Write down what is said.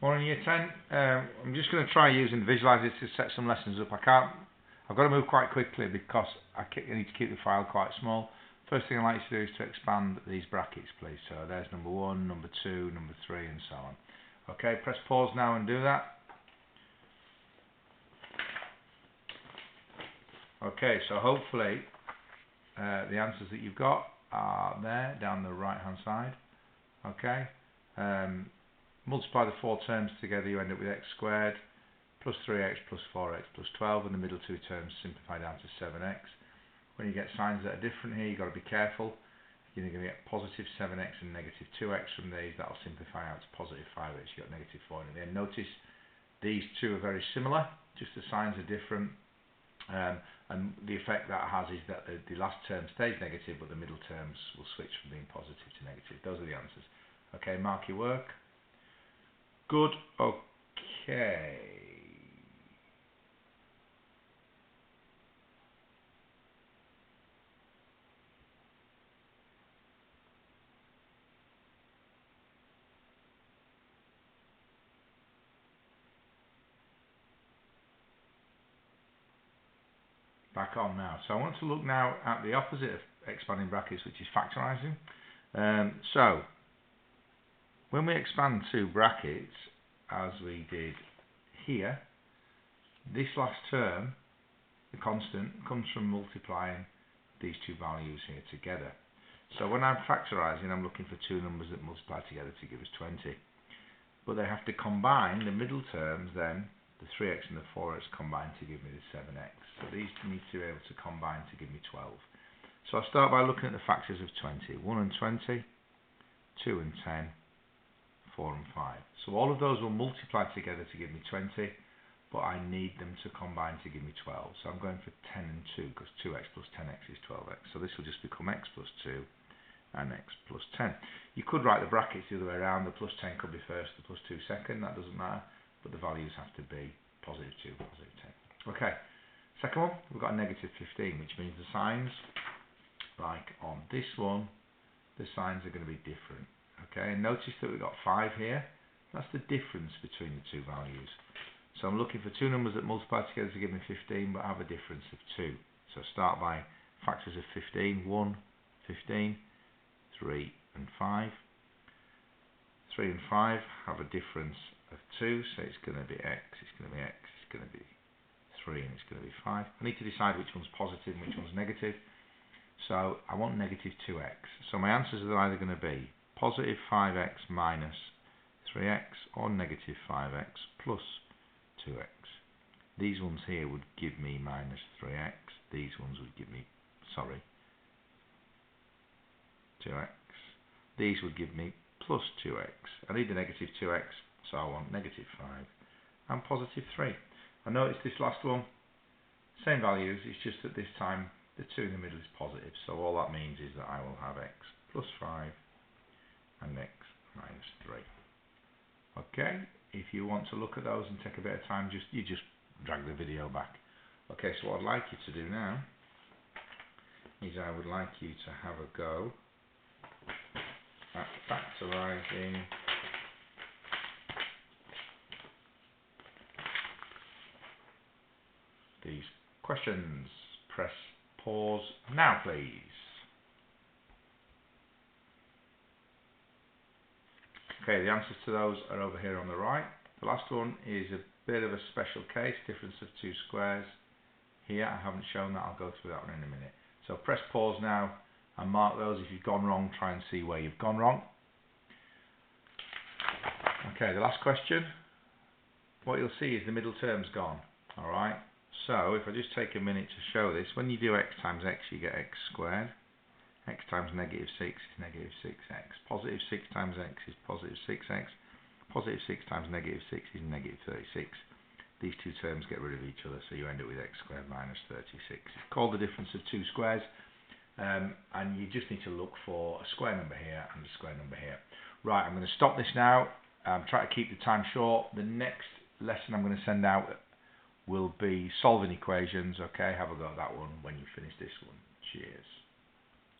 Morning Year 10. I'm just going to try using Visualizer to set some lessons up. I've got to move quite quickly because I need to keep the file quite small. First thing I'd like you to do is to expand these brackets, please. So there's number 1, number 2, number 3, and so on. Okay, press pause now and do that. Okay, so hopefully the answers that you've got are there down the right hand side. Okay. Multiply the four terms together, you end up with x squared plus 3x plus 4x plus 12, and the middle two terms simplify down to 7x. When you get signs that are different here, you've got to be careful. You're going to get positive 7x and negative 2x from these. That'll simplify out to positive 5x. You've got negative 4 in the end. Notice these two are very similar, just the signs are different. And the effect that has is that the last term stays negative, but the middle terms will switch from being positive to negative. Those are the answers. Okay, mark your work. Good. Okay. Back on now. So I want to look now at the opposite of expanding brackets, which is factorising. So when we expand two brackets, as we did here, this last term, the constant, comes from multiplying these two values here together. So when I'm factorising, I'm looking for two numbers that multiply together to give us 20. But they have to combine the middle terms then. The 3x and the 4x combine to give me the 7x. So these need to be able to combine to give me 12. So I'll start by looking at the factors of 20. 1 and 20, 2 and 10, 4 and 5. So all of those will multiply together to give me 20, but I need them to combine to give me 12. So I'm going for 10 and 2, because 2x plus 10x is 12x. So this will just become x plus 2 and x plus 10. You could write the brackets the other way around. The plus 10 could be first, the plus 2 second. That doesn't matter. But the values have to be positive 2, positive 10. Okay, second one, we've got a negative 15, which means the signs, like on this one, the signs are going to be different. Okay, and notice that we've got 5 here. That's the difference between the two values. So I'm looking for two numbers that multiply together to give me 15, but have a difference of 2. So start by factors of 15, 1, 15, 3 and 5. 3 and 5 have a difference of 2, so it's going to be x, it's going to be x, it's going to be 3, and it's going to be 5. I need to decide which one's positive and which one's negative. So I want negative 2x. So my answers are either going to be positive 5x minus 3x or negative 5x plus 2x. These ones here would give me minus 3x. These ones would give me, 2x. These would give me plus 2x. I need the negative 2x, so I want negative 5 and positive 3. I notice this last one, same values, it's just that this time the 2 in the middle is positive, so all that means is that I will have x plus 5 and x minus 3. Okay, if you want to look at those and take a bit of time, you just drag the video back. Okay, so what I'd like you to do now is I would like you to have a go at factorising these questions. Press pause now, please. Okay, the answers to those are over here on the right. The last one is a bit of a special case, difference of two squares. Here, I haven't shown that, I'll go through that one in a minute. So press pause now and mark those. If you've gone wrong, try and see where you've gone wrong. Okay, the last question. What you'll see is the middle term's gone. Alright, so if I just take a minute to show this, when you do x times x, you get x squared. X times negative 6 is negative 6x. Positive 6 times x is positive 6x. Positive 6 times negative 6 is negative 36. These two terms get rid of each other, so you end up with x squared minus 36. It's called the difference of two squares, and you just need to look for a square number here and a square number here. Right, I'm going to stop this now. Try to keep the time short. The next lesson I'm going to send out will be solving equations. Okay, have a go at that one when you finish this one. Cheers.